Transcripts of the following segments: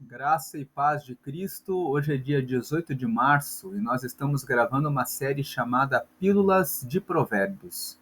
Graça e paz de Cristo. Hoje é dia 18 de março e nós estamos gravando uma série chamada Pílulas de Provérbios.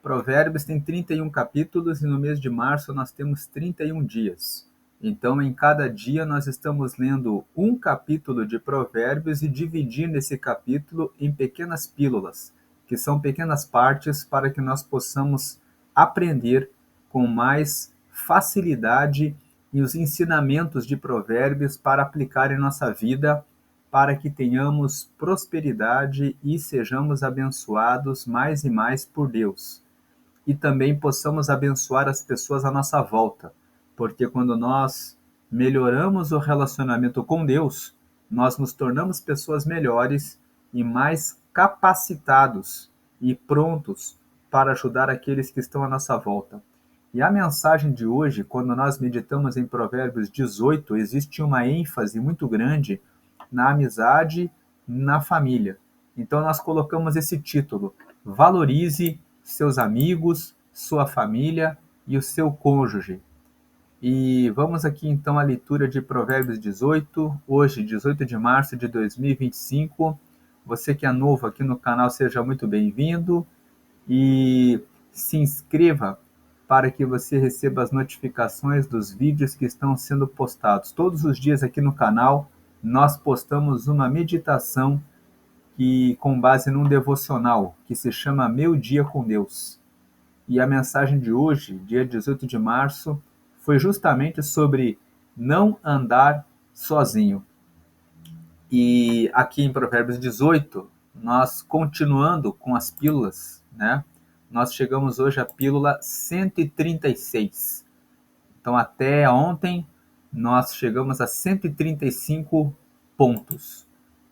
Provérbios tem 31 capítulos e no mês de março nós temos 31 dias. Então, em cada dia nós estamos lendo um capítulo de Provérbios e dividindo esse capítulo em pequenas pílulas, que são pequenas partes para que nós possamos aprender com mais facilidade e os ensinamentos de Provérbios para aplicar em nossa vida, para que tenhamos prosperidade e sejamos abençoados mais e mais por Deus. E também possamos abençoar as pessoas à nossa volta, porque quando nós melhoramos o relacionamento com Deus, nós nos tornamos pessoas melhores e mais capacitados e prontos para ajudar aqueles que estão à nossa volta. E a mensagem de hoje, quando nós meditamos em Provérbios 18, existe uma ênfase muito grande na amizade, na família. Então nós colocamos esse título: Valorize seus amigos, sua família e o seu cônjuge. E vamos aqui então à leitura de Provérbios 18, hoje, 18 de março de 2025. Você que é novo aqui no canal, seja muito bem-vindo e se inscreva para que você receba as notificações dos vídeos que estão sendo postados. Todos os dias aqui no canal nós postamos uma meditação com base num devocional que se chama Meu Dia com Deus. E a mensagem de hoje, dia 18 de março, foi justamente sobre não andar sozinho. E aqui em Provérbios 18, nós continuando com as pílulas, né? Nós chegamos hoje à pílula 136. Então, até ontem, nós chegamos a 135 pontos.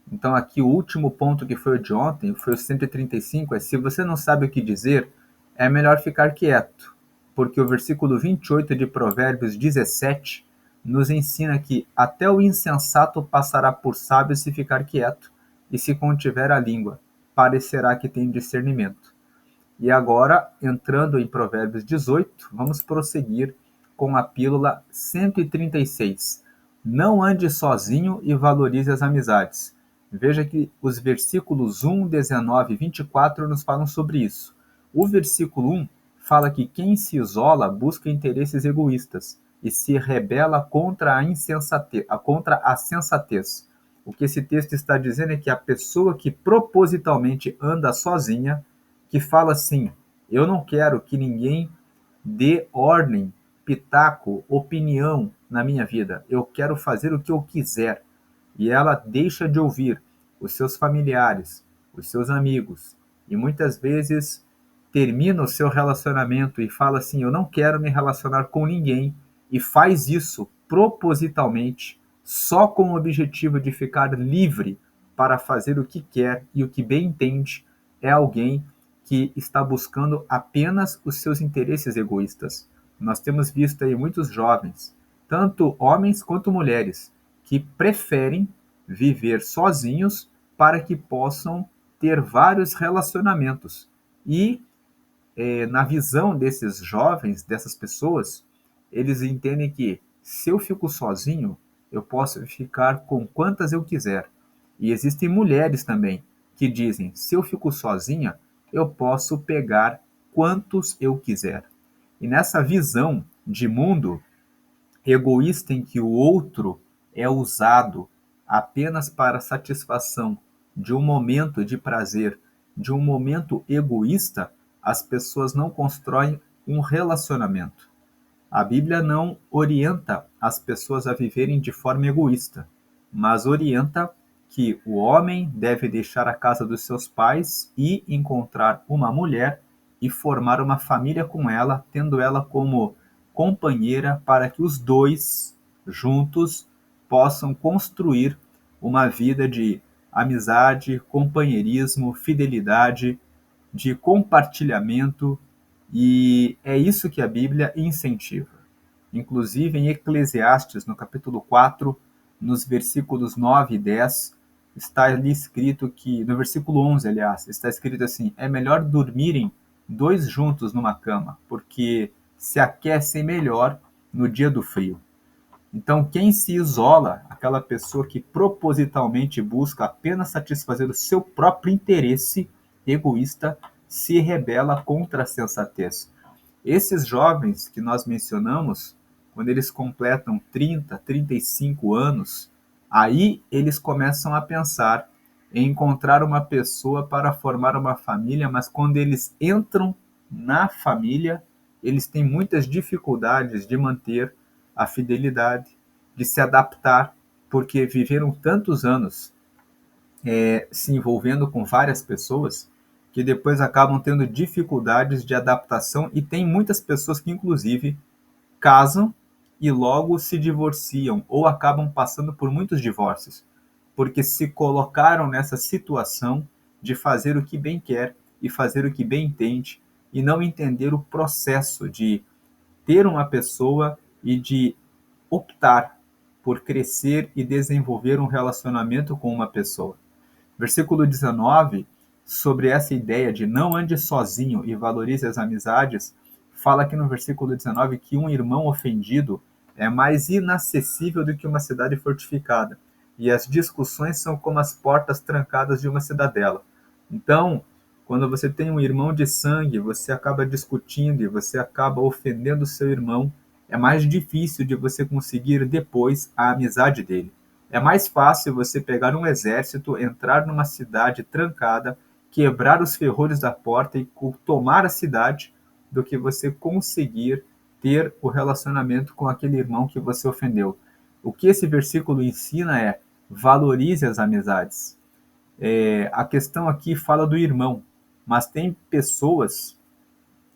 Então, aqui o último ponto que foi o de ontem, foi o 135, se você não sabe o que dizer, é melhor ficar quieto, porque o versículo 28 de Provérbios 17 nos ensina que até o insensato passará por sábio se ficar quieto, e se contiver a língua, parecerá que tem discernimento. E agora, entrando em Provérbios 18, vamos prosseguir com a pílula 136. Não ande sozinho e valorize as amizades. Veja que os versículos 1, 19 e 24 nos falam sobre isso. O versículo 1 fala que quem se isola busca interesses egoístas e se rebela contra a sensatez. O que esse texto está dizendo é que a pessoa que propositalmente anda sozinha, que fala assim: eu não quero que ninguém dê ordem, pitaco, opinião na minha vida. Eu quero fazer o que eu quiser. E ela deixa de ouvir os seus familiares, os seus amigos, e muitas vezes termina o seu relacionamento e fala assim: eu não quero me relacionar com ninguém, e faz isso propositalmente, só com o objetivo de ficar livre para fazer o que quer e o que bem entende. É alguém que está buscando apenas os seus interesses egoístas. Nós temos visto aí muitos jovens, tanto homens quanto mulheres, que preferem viver sozinhos para que possam ter vários relacionamentos. E na visão desses jovens, dessas pessoas, eles entendem que se eu fico sozinho, eu posso ficar com quantas eu quiser. E existem mulheres também que dizem: se eu fico sozinha, eu posso pegar quantos eu quiser. E nessa visão de mundo egoísta em que o outro é usado apenas para a satisfação de um momento de prazer, de um momento egoísta, as pessoas não constroem um relacionamento. A Bíblia não orienta as pessoas a viverem de forma egoísta, mas orienta que o homem deve deixar a casa dos seus pais e encontrar uma mulher e formar uma família com ela, tendo ela como companheira, para que os dois juntos possam construir uma vida de amizade, companheirismo, fidelidade, de compartilhamento, e é isso que a Bíblia incentiva. Inclusive em Eclesiastes, no capítulo 4, nos versículos 9 e 10, está ali escrito que, no versículo 11, aliás, está escrito assim: é melhor dormirem dois juntos numa cama, porque se aquecem melhor no dia do frio. Então, quem se isola, aquela pessoa que propositalmente busca apenas satisfazer o seu próprio interesse egoísta, se rebela contra a sensatez. Esses jovens que nós mencionamos, quando eles completam 30, 35 anos, aí eles começam a pensar em encontrar uma pessoa para formar uma família, mas quando eles entram na família, eles têm muitas dificuldades de manter a fidelidade, de se adaptar, porque viveram tantos anos se envolvendo com várias pessoas que depois acabam tendo dificuldades de adaptação e tem muitas pessoas que, inclusive, casam e logo se divorciam ou acabam passando por muitos divórcios, porque se colocaram nessa situação de fazer o que bem quer e fazer o que bem entende e não entender o processo de ter uma pessoa e de optar por crescer e desenvolver um relacionamento com uma pessoa. Versículo 19, sobre essa ideia de não ande sozinho e valorize as amizades, fala aqui no versículo 19 que um irmão ofendido é mais inacessível do que uma cidade fortificada, e as discussões são como as portas trancadas de uma cidadela. Então, quando você tem um irmão de sangue, você acaba discutindo e você acaba ofendendo seu irmão, é mais difícil de você conseguir depois a amizade dele. É mais fácil você pegar um exército, entrar numa cidade trancada, quebrar os ferrolhos da porta e tomar a cidade, do que você conseguir ter o relacionamento com aquele irmão que você ofendeu. O que esse versículo ensina é: valorize as amizades. A questão aqui fala do irmão, mas tem pessoas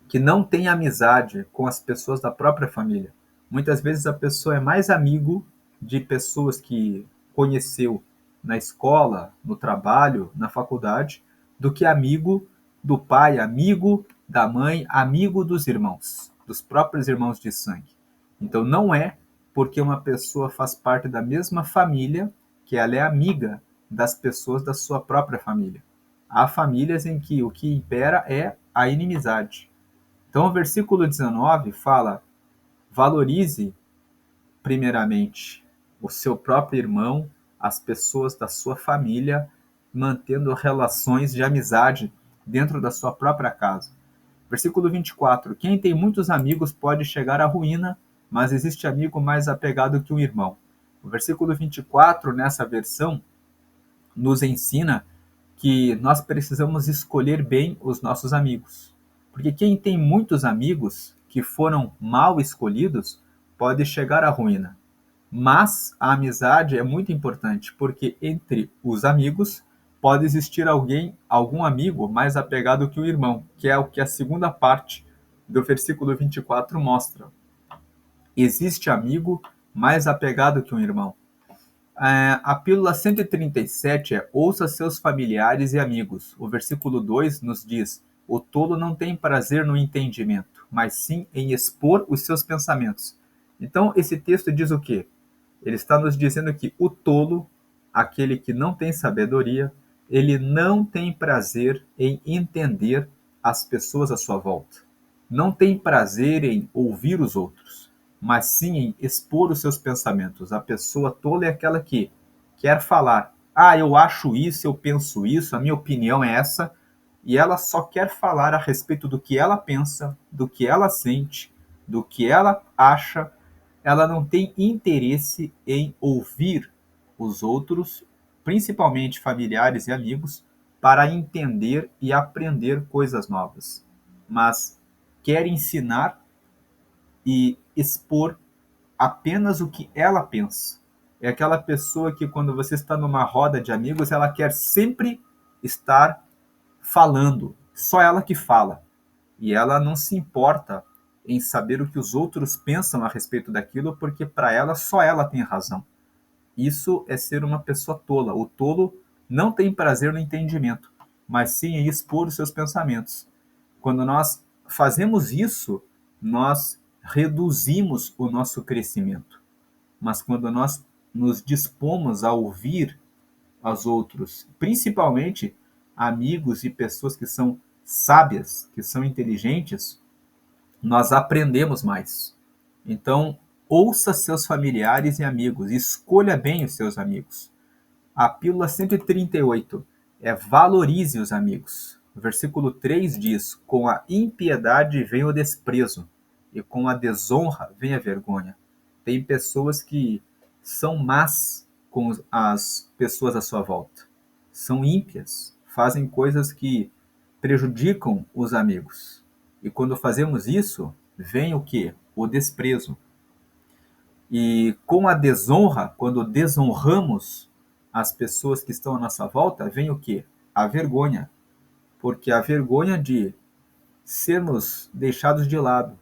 que não têm amizade com as pessoas da própria família. Muitas vezes a pessoa é mais amigo de pessoas que conheceu na escola, no trabalho, na faculdade, do que amigo do pai, amigo da mãe, amigo dos irmãos, dos próprios irmãos de sangue. Então não é porque uma pessoa faz parte da mesma família que ela é amiga das pessoas da sua própria família. Há famílias em que o que impera é a inimizade. Então, o versículo 19 fala: valorize, primeiramente, o seu próprio irmão, as pessoas da sua família, mantendo relações de amizade dentro da sua própria casa. Versículo 24: quem tem muitos amigos pode chegar à ruína, mas existe amigo mais apegado que um irmão. O versículo 24, nessa versão, nos ensina que nós precisamos escolher bem os nossos amigos. Porque quem tem muitos amigos que foram mal escolhidos pode chegar à ruína. Mas a amizade é muito importante, porque entre os amigos pode existir algum amigo mais apegado que o irmão, que é o que a segunda parte do versículo 24 mostra. Existe amigo mais apegado que um irmão. A pílula 137 é: ouça seus familiares e amigos. O versículo 2 nos diz: o tolo não tem prazer no entendimento, mas sim em expor os seus pensamentos. Então, esse texto diz o quê? Ele está nos dizendo que o tolo, aquele que não tem sabedoria, ele não tem prazer em entender as pessoas à sua volta. Não tem prazer em ouvir os outros, mas sim em expor os seus pensamentos. A pessoa tola é aquela que quer falar: ah, eu acho isso, eu penso isso, a minha opinião é essa, e ela só quer falar a respeito do que ela pensa, do que ela sente, do que ela acha. Ela não tem interesse em ouvir os outros, principalmente familiares e amigos, para entender e aprender coisas novas, mas quer ensinar e expor apenas o que ela pensa. É aquela pessoa que, quando você está numa roda de amigos, ela quer sempre estar falando, só ela que fala. E ela não se importa em saber o que os outros pensam a respeito daquilo, porque para ela só ela tem razão. Isso é ser uma pessoa tola. O tolo não tem prazer no entendimento, mas sim em expor os seus pensamentos. Quando nós fazemos isso, nós reduzimos o nosso crescimento. Mas quando nós nos dispomos a ouvir aos outros, principalmente amigos e pessoas que são sábias, que são inteligentes, nós aprendemos mais. Então, Ouça seus familiares e amigos, escolha bem os seus amigos. A pílula 138 é valorize os amigos. O versículo 3 diz: com a impiedade vem o desprezo, e com a desonra vem a vergonha. Tem pessoas que são más com as pessoas à sua volta. São ímpias, fazem coisas que prejudicam os amigos. E quando fazemos isso, vem o quê? O desprezo. E com a desonra, quando desonramos as pessoas que estão à nossa volta, vem o quê? A vergonha. Porque a vergonha de sermos deixados de lado,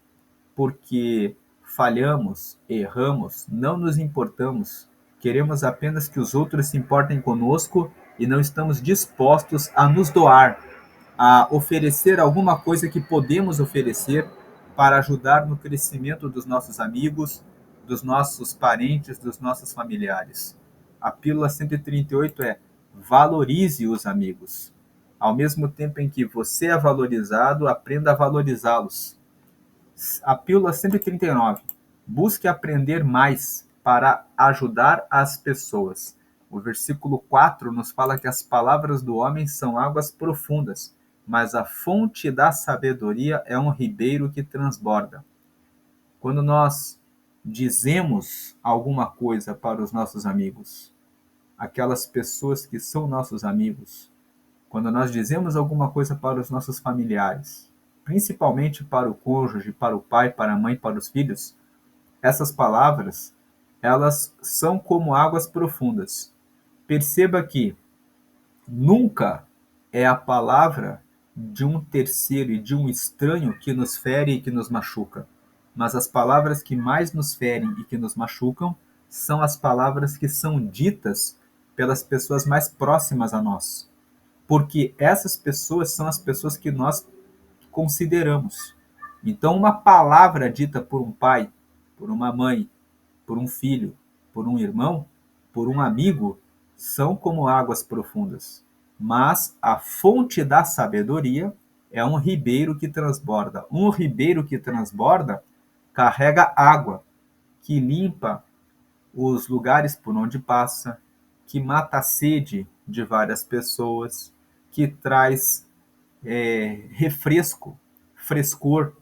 porque falhamos, erramos, não nos importamos, queremos apenas que os outros se importem conosco e não estamos dispostos a nos doar, a oferecer alguma coisa que podemos oferecer para ajudar no crescimento dos nossos amigos, dos nossos parentes, dos nossos familiares. A pílula 138 é: valorize os amigos. Ao mesmo tempo em que você é valorizado, aprenda a valorizá-los. A pílula 139: busque aprender mais para ajudar as pessoas. O versículo 4 nos fala que as palavras do homem são águas profundas, mas a fonte da sabedoria é um ribeiro que transborda. Quando nós dizemos alguma coisa para os nossos amigos, aquelas pessoas que são nossos amigos, quando nós dizemos alguma coisa para os nossos familiares, principalmente para o cônjuge, para o pai, para a mãe, para os filhos, essas palavras, elas são como águas profundas. Perceba que nunca é a palavra de um terceiro e de um estranho que nos fere e que nos machuca. Mas as palavras que mais nos ferem e que nos machucam são as palavras que são ditas pelas pessoas mais próximas a nós. Porque essas pessoas são as pessoas que nós consideramos. Então, uma palavra dita por um pai, por uma mãe, por um filho, por um irmão, por um amigo, são como águas profundas. Mas a fonte da sabedoria é um ribeiro que transborda. Um ribeiro que transborda carrega água, que limpa os lugares por onde passa, que mata a sede de várias pessoas, que traz refresco, frescor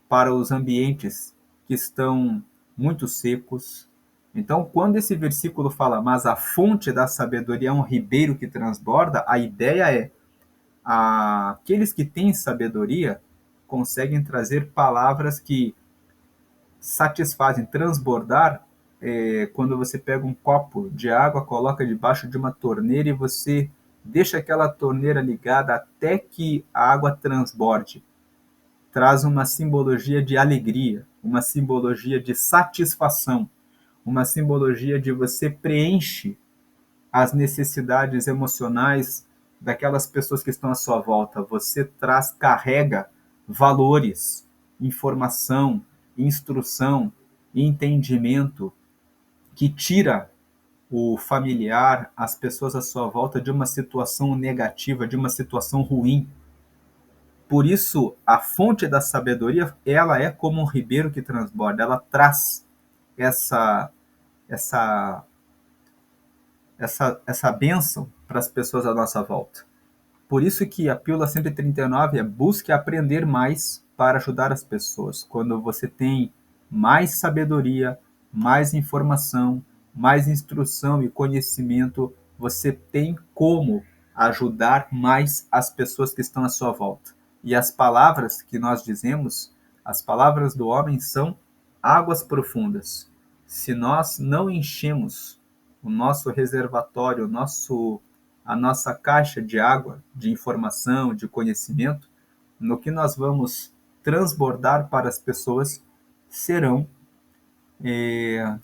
para os ambientes que estão muito secos. Então, quando esse versículo fala, mas a fonte da sabedoria é um ribeiro que transborda, a ideia é, aqueles que têm sabedoria conseguem trazer palavras que satisfazem, transbordar. Quando você pega um copo de água, coloca debaixo de uma torneira e você deixa aquela torneira ligada até que a água transborde. Traz uma simbologia de alegria, uma simbologia de satisfação, uma simbologia de você preenche as necessidades emocionais daquelas pessoas que estão à sua volta. Você traz, carrega valores, informação, instrução, entendimento que tira o familiar, as pessoas à sua volta de uma situação negativa, de uma situação ruim. Por isso, a fonte da sabedoria, ela é como um ribeiro que transborda, ela traz essa essa essa bênção para as pessoas à nossa volta. Por isso que a pílula 139 é busque aprender mais para ajudar as pessoas. Quando você tem mais sabedoria, mais informação, mais instrução e conhecimento, você tem como ajudar mais as pessoas que estão à sua volta. E as palavras que nós dizemos, as palavras do homem são águas profundas. Se nós não enchemos o nosso reservatório, a nossa caixa de água, de informação, de conhecimento, no que nós vamos transbordar para as pessoas serão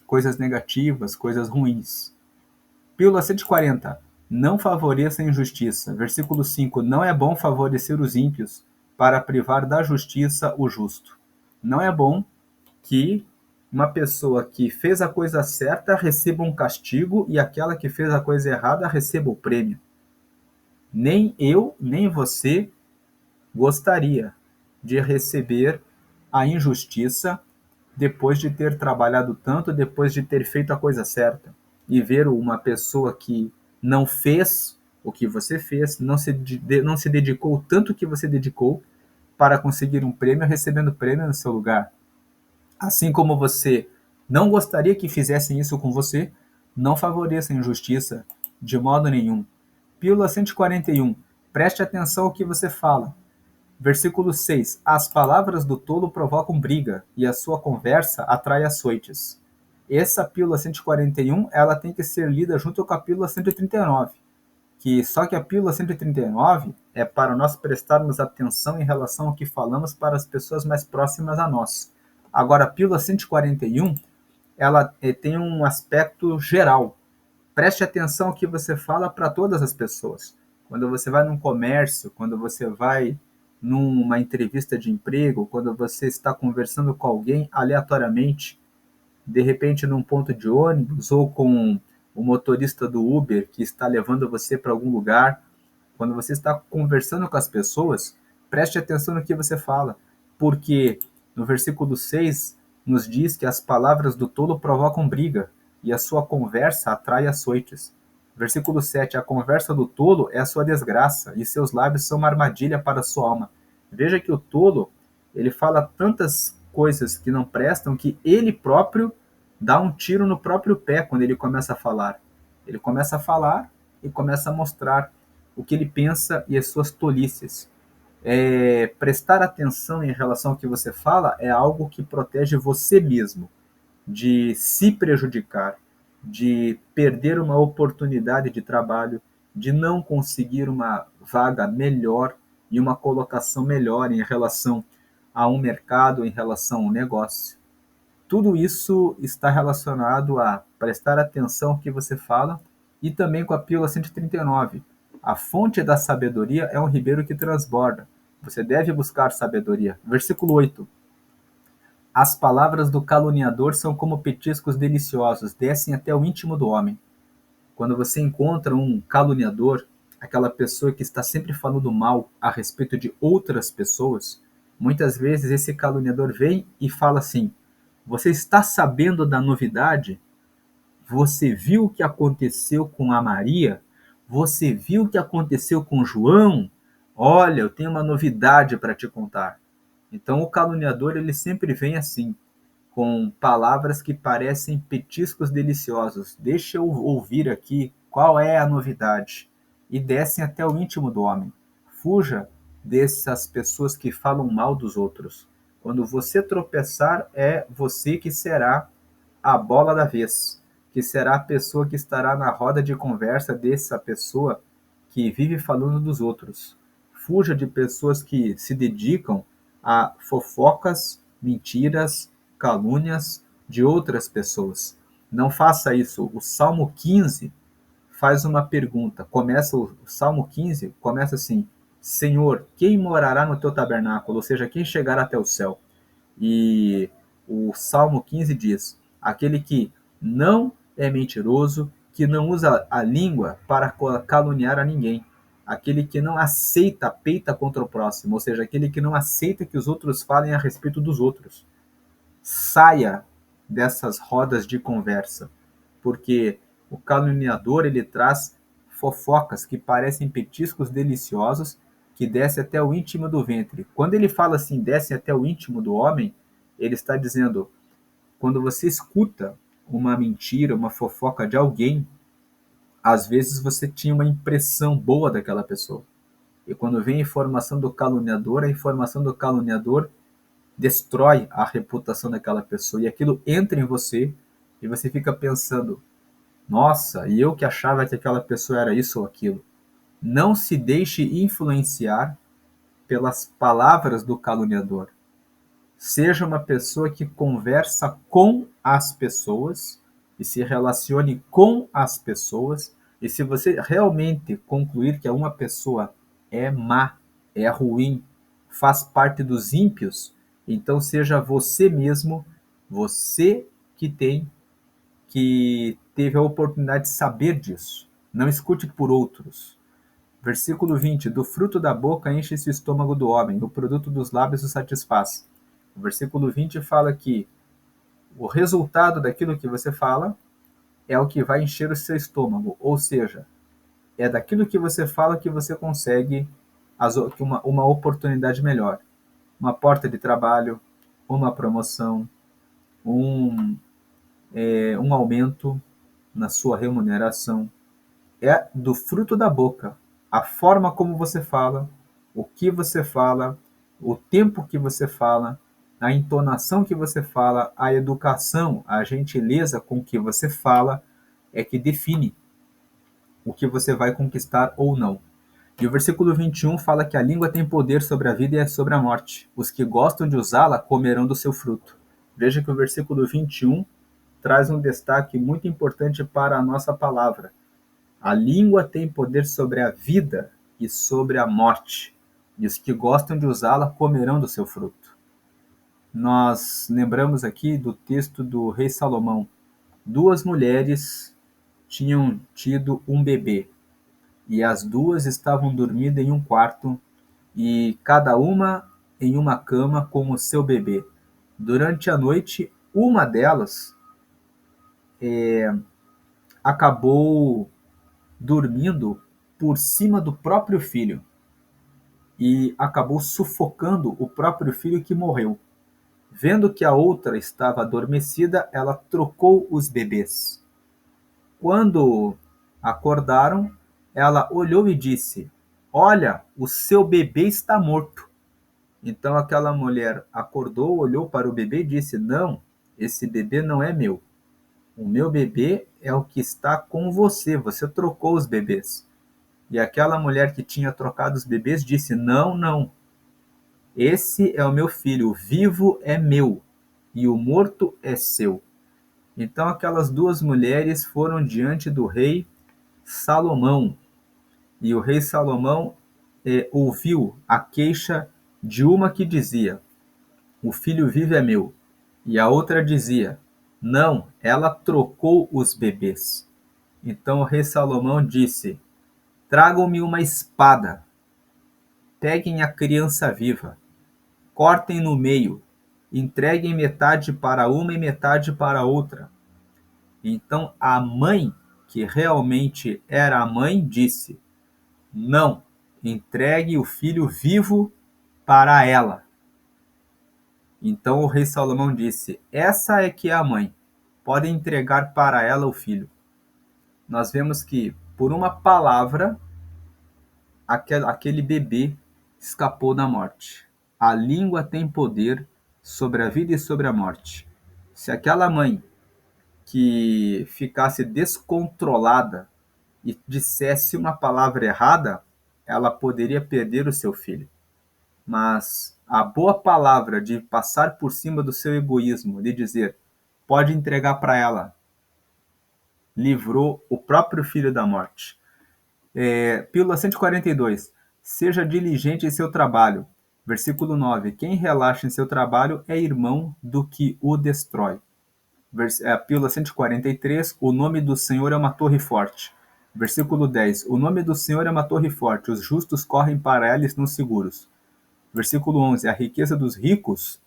coisas negativas, coisas ruins. Pílula 140. Não favoreça a injustiça. Versículo 5. Não é bom favorecer os ímpios para privar da justiça o justo. Não é bom que uma pessoa que fez a coisa certa receba um castigo e aquela que fez a coisa errada receba o prêmio. Nem eu, nem você gostaria de receber a injustiça depois de ter trabalhado tanto, depois de ter feito a coisa certa. E ver uma pessoa que não fez o que você fez, não se dedicou o tanto que você dedicou para conseguir um prêmio, recebendo prêmio no seu lugar. Assim como você não gostaria que fizessem isso com você, não favoreça a injustiça de modo nenhum. Pílula 141. Preste atenção ao que você fala. Versículo 6. As palavras do tolo provocam briga, e a sua conversa atrai açoites. Essa pílula 141, ela tem que ser lida junto com a pílula 139. Só que a pílula 139 é para nós prestarmos atenção em relação ao que falamos para as pessoas mais próximas a nós. Agora, a pílula 141, ela tem um aspecto geral. Preste atenção ao que você fala para todas as pessoas. Quando você vai num comércio, quando você vai numa entrevista de emprego, quando você está conversando com alguém aleatoriamente, de repente num ponto de ônibus ou com o motorista do Uber que está levando você para algum lugar, quando você está conversando com as pessoas, preste atenção no que você fala, porque no versículo 6 nos diz que as palavras do tolo provocam briga e a sua conversa atrai açoites. Versículo 7, a conversa do tolo é a sua desgraça e seus lábios são uma armadilha para a sua alma. Veja que o tolo, ele fala tantas coisas que não prestam que ele próprio dá um tiro no próprio pé quando ele começa a falar. Ele começa a falar e começa a mostrar o que ele pensa e as suas tolices. Prestar atenção em relação ao que você fala é algo que protege você mesmo de se prejudicar, de perder uma oportunidade de trabalho, de não conseguir uma vaga melhor e uma colocação melhor em relação a um mercado, em relação a um negócio. Tudo isso está relacionado a prestar atenção ao que você fala e também com a pílula 139. A fonte da sabedoria é um ribeiro que transborda. Você deve buscar sabedoria. Versículo 8. As palavras do caluniador são como petiscos deliciosos, descem até o íntimo do homem. Quando você encontra um caluniador, aquela pessoa que está sempre falando mal a respeito de outras pessoas, muitas vezes esse caluniador vem e fala assim: você está sabendo da novidade? Você viu o que aconteceu com a Maria? Você viu o que aconteceu com João? Olha, eu tenho uma novidade para te contar. Então o caluniador ele sempre vem assim, com palavras que parecem petiscos deliciosos. Deixa eu ouvir aqui qual é a novidade. E descem até o íntimo do homem. Fuja dessas pessoas que falam mal dos outros. Quando você tropeçar, é você que será a bola da vez, que será a pessoa que estará na roda de conversa dessa pessoa que vive falando dos outros. Fuja de pessoas que se dedicam a fofocas, mentiras, calúnias de outras pessoas. Não faça isso. O Salmo 15 faz uma pergunta. O Salmo 15 começa assim: Senhor, quem morará no teu tabernáculo? Ou seja, quem chegará até o céu? E o Salmo 15 diz: aquele que não é mentiroso, que não usa a língua para caluniar a ninguém, aquele que não aceita peita contra o próximo, ou seja, aquele que não aceita que os outros falem a respeito dos outros. Saia dessas rodas de conversa, porque o caluniador ele traz fofocas que parecem petiscos deliciosos que descem até o íntimo do ventre. Quando ele fala assim, descem até o íntimo do homem, ele está dizendo, quando você escuta uma mentira, uma fofoca de alguém, às vezes você tinha uma impressão boa daquela pessoa. E quando vem a informação do caluniador destrói a reputação daquela pessoa e aquilo entra em você e você fica pensando, nossa, e eu que achava que aquela pessoa era isso ou aquilo. Não se deixe influenciar pelas palavras do caluniador. Seja uma pessoa que conversa com as pessoas e se relacione com as pessoas. E se você realmente concluir que uma pessoa é má, é ruim, faz parte dos ímpios, então seja você mesmo, você que teve a oportunidade de saber disso. Não escute por outros. Versículo 20: do fruto da boca enche-se o estômago do homem, o produto dos lábios o satisfaz. O versículo 20 fala que O resultado daquilo que você fala é o que vai encher o seu estômago, ou seja, é daquilo que você fala que você consegue uma oportunidade melhor. Uma porta de trabalho, uma promoção, um, um aumento na sua remuneração. É do fruto da boca. A forma como você fala, o que você fala, o tempo que você fala, a entonação que você fala, a educação, a gentileza com que você fala é que define o que você vai conquistar ou não. E o versículo 21 fala que a língua tem poder sobre a vida e sobre a morte. Os que gostam de usá-la comerão do seu fruto. Veja que o versículo 21 traz um destaque muito importante para a nossa palavra. A língua tem poder sobre a vida e sobre a morte. E os que gostam de usá-la comerão do seu fruto. Nós lembramos aqui do texto do rei Salomão. Duas mulheres tinham tido um bebê e as duas estavam dormindo em um quarto e cada uma em uma cama com o seu bebê. Durante a noite, uma delas acabou dormindo por cima do próprio filho e acabou sufocando o próprio filho que morreu. Vendo que a outra estava adormecida, ela trocou os bebês. Quando acordaram, ela olhou e disse: "Olha, o seu bebê está morto." Então aquela mulher acordou, olhou para o bebê e disse: "Não, esse bebê não é meu. O meu bebê é o que está com você. Você trocou os bebês." E aquela mulher que tinha trocado os bebês disse: "Não, não. Esse é o meu filho. O vivo é meu e o morto é seu." Então aquelas duas mulheres foram diante do rei Salomão. E o rei Salomão ouviu a queixa de uma que dizia: "O filho vivo é meu." E a outra dizia: "Não, ela trocou os bebês." Então o rei Salomão disse: "Tragam-me uma espada, peguem a criança viva, cortem no meio, entreguem metade para uma e metade para outra." Então a mãe, que realmente era a mãe, disse: "Não, entregue o filho vivo para ela." Então o rei Salomão disse: "Essa é que é a mãe, podem entregar para ela o filho." Nós vemos que, por uma palavra, aquele bebê escapou da morte. A língua tem poder sobre a vida e sobre a morte. Se aquela mãe que ficasse descontrolada e dissesse uma palavra errada, ela poderia perder o seu filho. Mas a boa palavra de passar por cima do seu egoísmo, de dizer: "Pode entregar para ela", livrou o próprio filho da morte. Pílula 142. Seja diligente em seu trabalho. Versículo 9. Quem relaxa em seu trabalho é irmão do que o destrói. Pílula 143. O nome do Senhor é uma torre forte. Versículo 10. O nome do Senhor é uma torre forte. Os justos correm para ela e estão seguros. Versículo 11. A riqueza dos ricos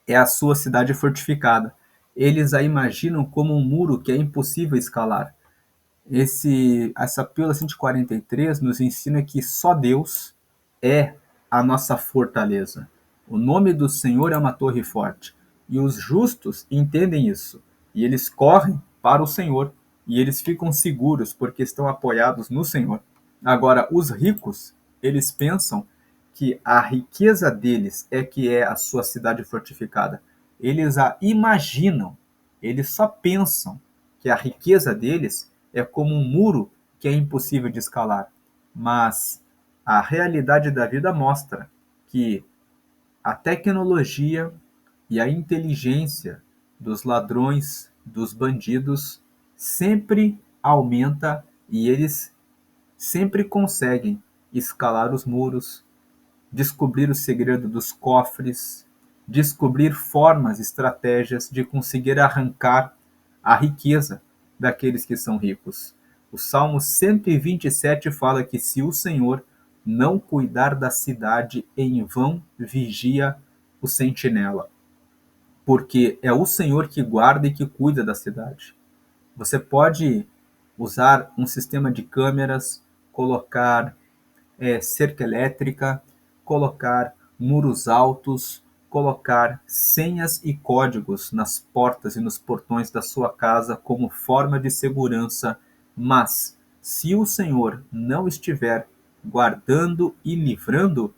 é a sua cidade fortificada. Eles a imaginam como um muro que é impossível escalar. Essa pílula 143 nos ensina que só Deus é a nossa fortaleza. O nome do Senhor é uma torre forte. E os justos entendem isso. E eles correm para o Senhor. E eles ficam seguros porque estão apoiados no Senhor. Agora, os ricos, eles pensam que a riqueza deles é que é a sua cidade fortificada. Eles a imaginam. Eles só pensam que a riqueza deles é como um muro que é impossível de escalar. Mas a realidade da vida mostra que a tecnologia e a inteligência dos ladrões, dos bandidos, sempre aumenta e eles sempre conseguem escalar os muros, descobrir o segredo dos cofres, descobrir formas, estratégias de conseguir arrancar a riqueza daqueles que são ricos. O Salmo 127 fala que se o Senhor não cuidar da cidade, em vão vigia o sentinela. porque é o Senhor que guarda e que cuida da cidade. Você pode usar um sistema de câmeras, colocar cerca elétrica, colocar muros altos, colocar senhas e códigos nas portas e nos portões da sua casa como forma de segurança, mas se o Senhor não estiver guardando e livrando,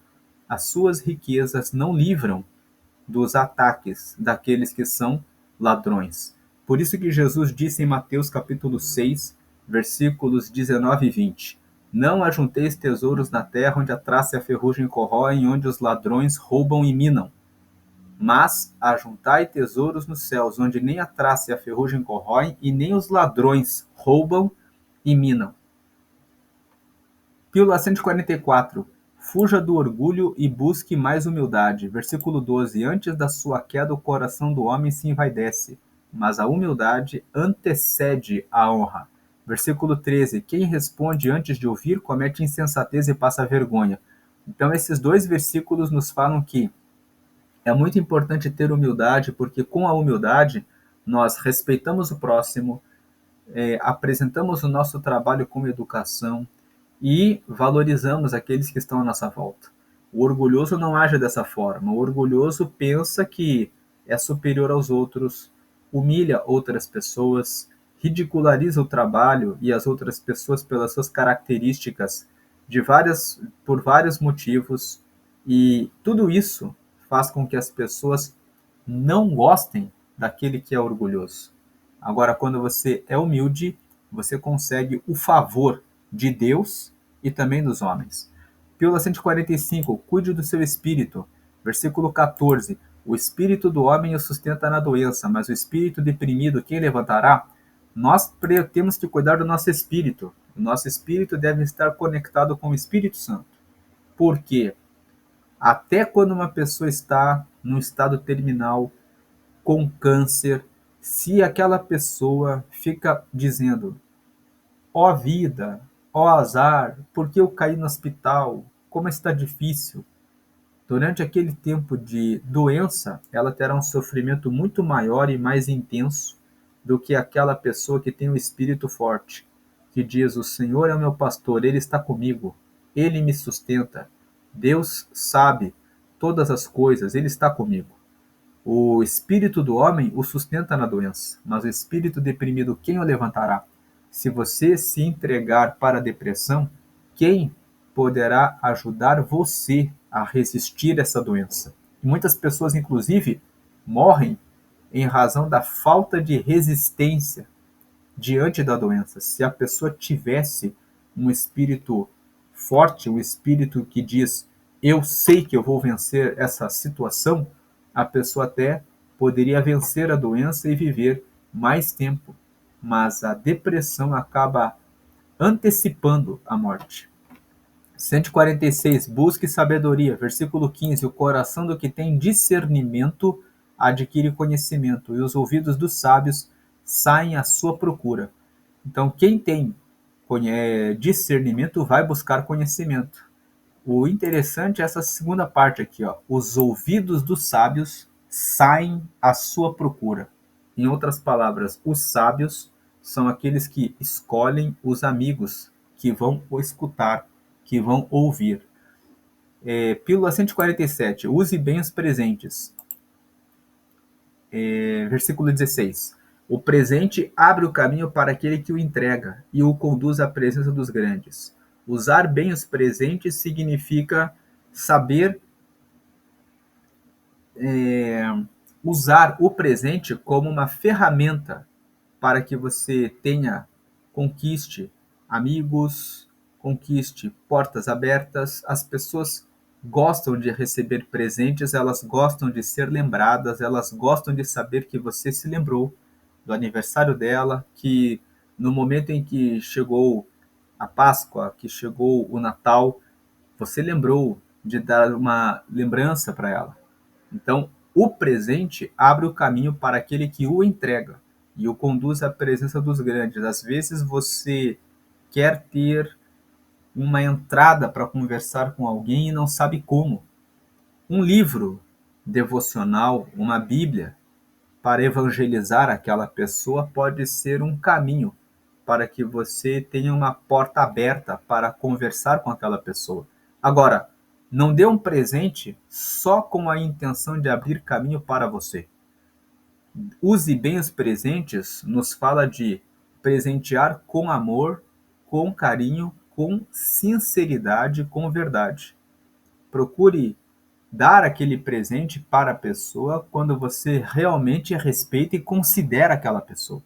as suas riquezas não livram dos ataques daqueles que são ladrões. Por isso que Jesus disse em Mateus capítulo 6, versículos 19 e 20: Não ajunteis tesouros na terra, onde a traça e a ferrugem corroem, onde os ladrões roubam e minam. Mas ajuntai tesouros nos céus, onde nem a traça e a ferrugem corroem, e nem os ladrões roubam e minam. Pílula 144. Fuja do orgulho e busque mais humildade. Versículo 12. Antes da sua queda, o coração do homem se envaidece, mas a humildade antecede a honra. Versículo 13. Quem responde antes de ouvir, comete insensatez e passa vergonha. Então, esses dois versículos nos falam que é muito importante ter humildade, porque com a humildade nós respeitamos o próximo, apresentamos o nosso trabalho com educação, e valorizamos aqueles que estão à nossa volta. O orgulhoso não age dessa forma. O orgulhoso pensa que é superior aos outros, humilha outras pessoas, ridiculariza o trabalho e as outras pessoas pelas suas características por vários motivos, e tudo isso faz com que as pessoas não gostem daquele que é orgulhoso. Agora, quando você é humilde, você consegue o favor de Deus e também dos homens. Pílula 145, cuide do seu espírito. Versículo 14, o espírito do homem o sustenta na doença, mas o espírito deprimido quem levantará? Nós temos que cuidar do nosso espírito. O nosso espírito deve estar conectado com o Espírito Santo. Por quê? Até quando uma pessoa está num estado terminal, com câncer, se aquela pessoa fica dizendo: ó vida, ó azar, por que eu caí no hospital? Como está difícil. Durante aquele tempo de doença, ela terá um sofrimento muito maior e mais intenso do que aquela pessoa que tem um espírito forte, que diz: o Senhor é o meu pastor, Ele está comigo, Ele me sustenta, Deus sabe todas as coisas, Ele está comigo. O espírito do homem o sustenta na doença, mas o espírito deprimido quem o levantará? Se você se entregar para a depressão, quem poderá ajudar você a resistir a essa doença? Muitas pessoas, inclusive, morrem em razão da falta de resistência diante da doença. Se a pessoa tivesse um espírito forte, um espírito que diz: eu sei que eu vou vencer essa situação, a pessoa até poderia vencer a doença e viver mais tempo. Mas a depressão acaba antecipando a morte. 146. Busque sabedoria. Versículo 15. O coração do que tem discernimento adquire conhecimento, e os ouvidos dos sábios saem à sua procura. Então, quem tem discernimento vai buscar conhecimento. O interessante é essa segunda parte aqui, ó. Os ouvidos dos sábios saem à sua procura. Em outras palavras, os sábios são aqueles que escolhem os amigos que vão o escutar, que vão ouvir. Pílula 147. Use bem os presentes. Versículo 16. O presente abre o caminho para aquele que o entrega e o conduz à presença dos grandes. Usar bem os presentes significa saber usar o presente como uma ferramenta para que você conquiste amigos, conquiste portas abertas. As pessoas gostam de receber presentes, elas gostam de ser lembradas, elas gostam de saber que você se lembrou do aniversário dela, que no momento em que chegou a Páscoa, que chegou o Natal, você lembrou de dar uma lembrança para ela. Então, o presente abre o caminho para aquele que o entrega e o conduz à presença dos grandes. Às vezes você quer ter uma entrada para conversar com alguém e não sabe como. Um livro devocional, uma Bíblia, para evangelizar aquela pessoa pode ser um caminho para que você tenha uma porta aberta para conversar com aquela pessoa. Agora, não dê um presente só com a intenção de abrir caminho para você. Use bem os presentes nos fala de presentear com amor, com carinho, com sinceridade, com verdade. Procure dar aquele presente para a pessoa quando você realmente respeita e considera aquela pessoa.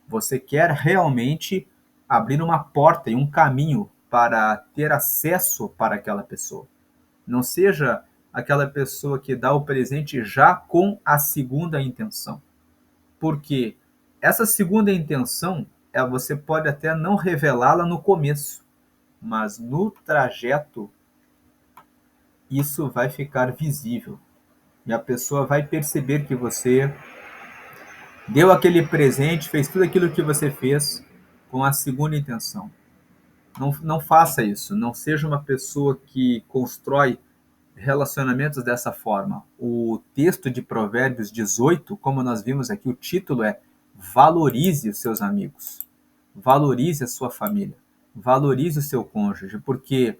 Você quer realmente abrir uma porta e um caminho para ter acesso para aquela pessoa. Não seja aquela pessoa que dá o presente já com a segunda intenção. Porque essa segunda intenção, você pode até não revelá-la no começo, mas no trajeto isso vai ficar visível. E a pessoa vai perceber que você deu aquele presente, fez tudo aquilo que você fez com a segunda intenção. Não faça isso. Não seja uma pessoa que constrói relacionamentos dessa forma. O texto de Provérbios 18, como nós vimos aqui, o título é Valorize os seus amigos. Valorize a sua família. Valorize o seu cônjuge, porque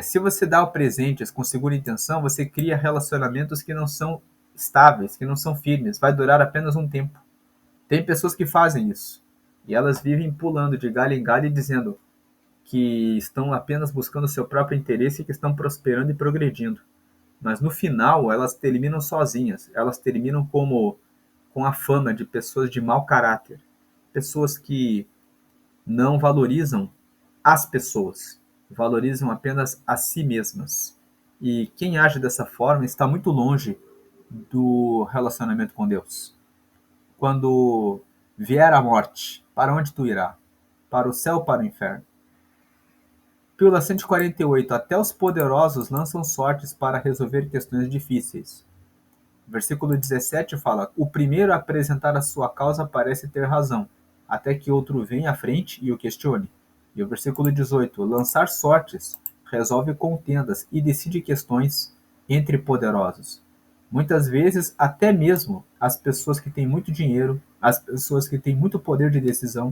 se você dá presentes com segunda intenção, você cria relacionamentos que não são estáveis, que não são firmes, vai durar apenas um tempo. Tem pessoas que fazem isso, e elas vivem pulando de galho em galho e dizendo que estão apenas buscando o seu próprio interesse e que estão prosperando e progredindo. Mas no final, elas terminam sozinhas, elas terminam com a fama de pessoas de mau caráter, pessoas que não valorizam as pessoas, valorizam apenas a si mesmas. E quem age dessa forma está muito longe do relacionamento com Deus. Quando vier a morte, para onde tu irá? Para o céu ou para o inferno? Pílula 148. Até os poderosos lançam sortes para resolver questões difíceis. Versículo 17 fala: o primeiro a apresentar a sua causa parece ter razão, até que outro venha à frente e o questione. E o versículo 18: lançar sortes resolve contendas e decide questões entre poderosos. Muitas vezes, até mesmo as pessoas que têm muito dinheiro, as pessoas que têm muito poder de decisão,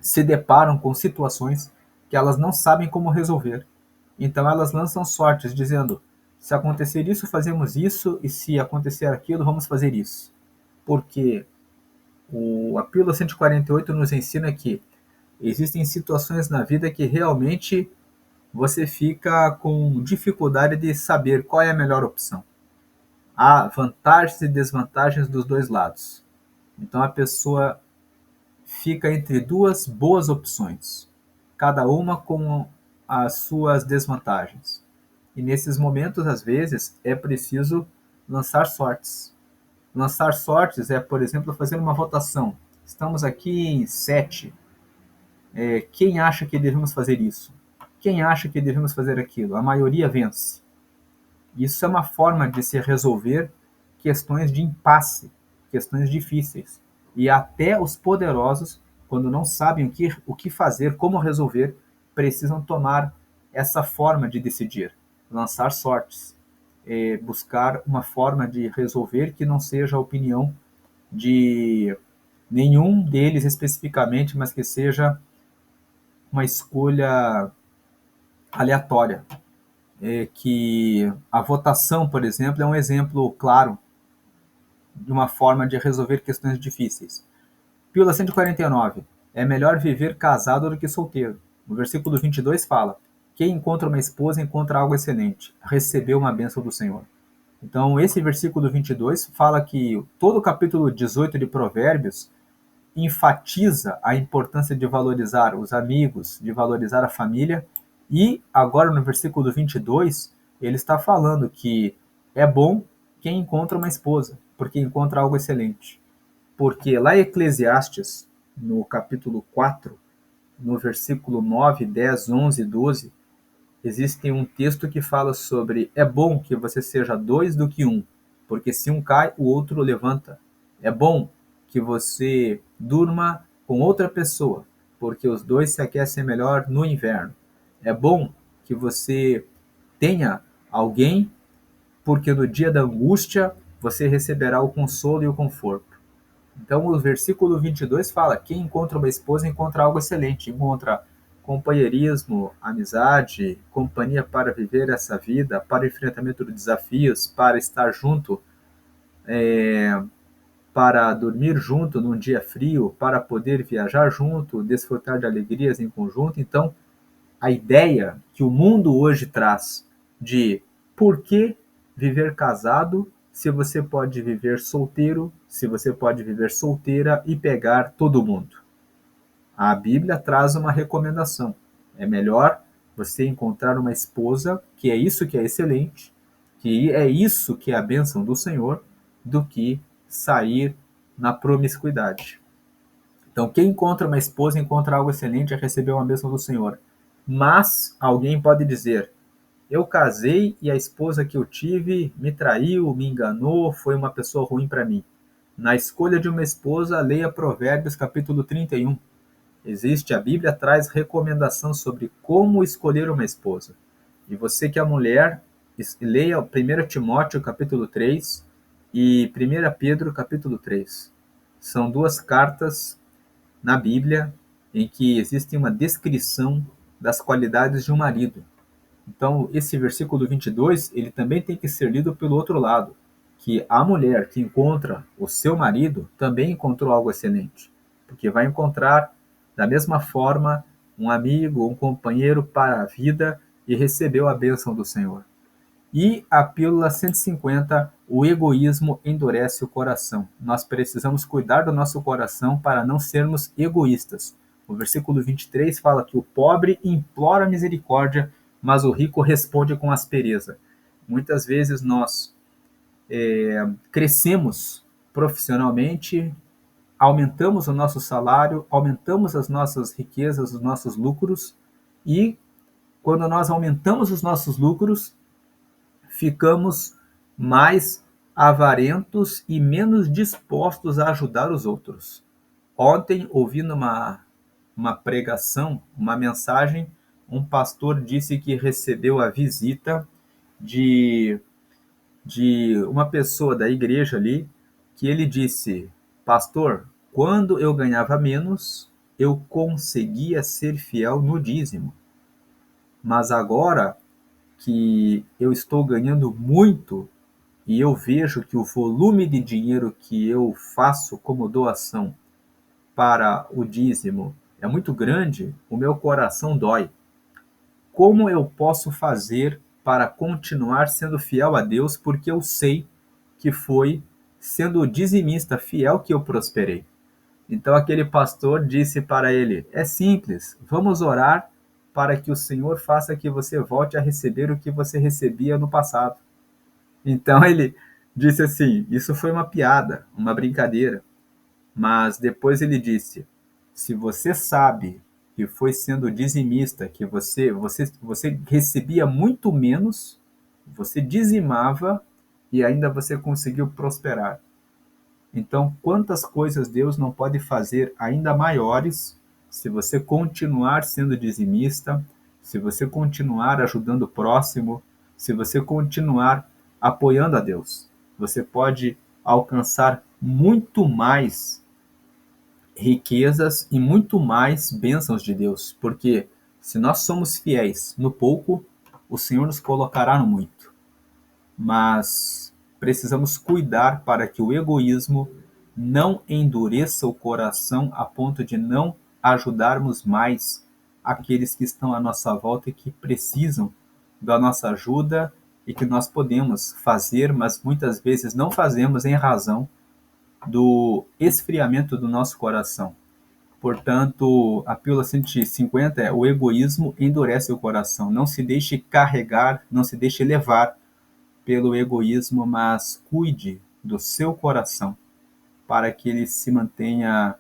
se deparam com situações que elas não sabem como resolver. Então elas lançam sortes, dizendo: se acontecer isso, fazemos isso, e se acontecer aquilo, vamos fazer isso. Porque a Pílula 148 nos ensina que existem situações na vida que realmente você fica com dificuldade de saber qual é a melhor opção. Há vantagens e desvantagens dos dois lados. Então a pessoa fica entre duas boas opções, cada uma com as suas desvantagens. E nesses momentos, às vezes, é preciso lançar sortes. Lançar sortes é, por exemplo, fazer uma votação. Estamos aqui em 7. Quem acha que devemos fazer isso? Quem acha que devemos fazer aquilo? A maioria vence. Isso é uma forma de se resolver questões de impasse, questões difíceis. E até os poderosos, quando não sabem o que fazer, como resolver, precisam tomar essa forma de decidir, lançar sortes, buscar uma forma de resolver que não seja a opinião de nenhum deles especificamente, mas que seja uma escolha aleatória. Que a votação, por exemplo, é um exemplo claro de uma forma de resolver questões difíceis. Pílula 149. É melhor viver casado do que solteiro. No versículo 22 fala: quem encontra uma esposa encontra algo excelente, recebeu uma bênção do Senhor. Então, esse versículo 22 fala que todo o capítulo 18 de Provérbios enfatiza a importância de valorizar os amigos, de valorizar a família. E agora no versículo 22, ele está falando que é bom quem encontra uma esposa, porque encontra algo excelente. Porque lá em Eclesiastes, no capítulo 4, no versículo 9, 10, 11 e 12, existe um texto que fala sobre: é bom que você seja dois do que um, porque se um cai, o outro levanta. É bom que você durma com outra pessoa, porque os dois se aquecem melhor no inverno. É bom que você tenha alguém, porque no dia da angústia você receberá o consolo e o conforto. Então, o versículo 22 fala: quem encontra uma esposa encontra algo excelente, encontra companheirismo, amizade, companhia para viver essa vida, para o enfrentamento de desafios, para estar junto, para dormir junto num dia frio, para poder viajar junto, desfrutar de alegrias em conjunto. Então, a ideia que o mundo hoje traz de por que viver casado se você pode viver solteiro, se você pode viver solteira e pegar todo mundo. A Bíblia traz uma recomendação. É melhor você encontrar uma esposa, que é isso que é excelente, que é isso que é a bênção do Senhor, do que sair na promiscuidade. Então, quem encontra uma esposa encontra algo excelente e recebeu uma bênção do Senhor. Mas alguém pode dizer: eu casei e a esposa que eu tive me traiu, me enganou, foi uma pessoa ruim para mim. Na escolha de uma esposa, leia Provérbios capítulo 31. A Bíblia traz recomendação sobre como escolher uma esposa. E você que é mulher, leia 1 Timóteo capítulo 3 e 1 Pedro capítulo 3. São duas cartas na Bíblia em que existe uma descrição das qualidades de um marido. Então, esse versículo 22, ele também tem que ser lido pelo outro lado, que a mulher que encontra o seu marido também encontrou algo excelente, porque vai encontrar, da mesma forma, um amigo, um companheiro para a vida e recebeu a bênção do Senhor. E a pílula 150, o egoísmo endurece o coração. Nós precisamos cuidar do nosso coração para não sermos egoístas. O versículo 23 fala que o pobre implora misericórdia, mas o rico responde com aspereza. Muitas vezes nós crescemos profissionalmente, aumentamos o nosso salário, aumentamos as nossas riquezas, os nossos lucros, e quando nós aumentamos os nossos lucros, ficamos mais avarentos e menos dispostos a ajudar os outros. Ontem, ouvindo uma pregação, uma mensagem, um pastor disse que recebeu a visita de, de uma pessoa da igreja ali, que ele disse: pastor, quando eu ganhava menos, eu conseguia ser fiel no dízimo. Mas agora que eu estou ganhando muito e eu vejo que o volume de dinheiro que eu faço como doação para o dízimo é muito grande, o meu coração dói. Como eu posso fazer para continuar sendo fiel a Deus, porque eu sei que foi sendo dizimista fiel que eu prosperei? Então aquele pastor disse para ele: é simples, vamos orar para que o Senhor faça que você volte a receber o que você recebia no passado. Então ele disse assim: isso foi uma piada, uma brincadeira. Mas depois ele disse: se você sabe que foi sendo dizimista, que você recebia muito menos, você dizimava e ainda você conseguiu prosperar. Então, quantas coisas Deus não pode fazer ainda maiores se você continuar sendo dizimista, se você continuar ajudando o próximo, se você continuar apoiando a Deus. Você pode alcançar muito mais riquezas e muito mais bênçãos de Deus, porque se nós somos fiéis no pouco, o Senhor nos colocará no muito. Mas precisamos cuidar para que o egoísmo não endureça o coração a ponto de não ajudarmos mais aqueles que estão à nossa volta e que precisam da nossa ajuda e que nós podemos fazer, mas muitas vezes não fazemos em razão do esfriamento do nosso coração. Portanto, a pílula 150 é: o egoísmo endurece o coração. Não se deixe carregar, não se deixe levar pelo egoísmo, mas cuide do seu coração para que ele se mantenha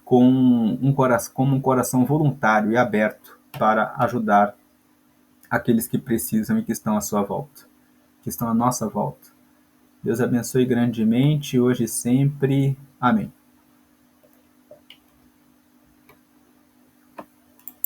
como um coração voluntário e aberto para ajudar aqueles que precisam e que estão à sua volta, que estão à nossa volta. Deus abençoe grandemente, hoje e sempre. Amém.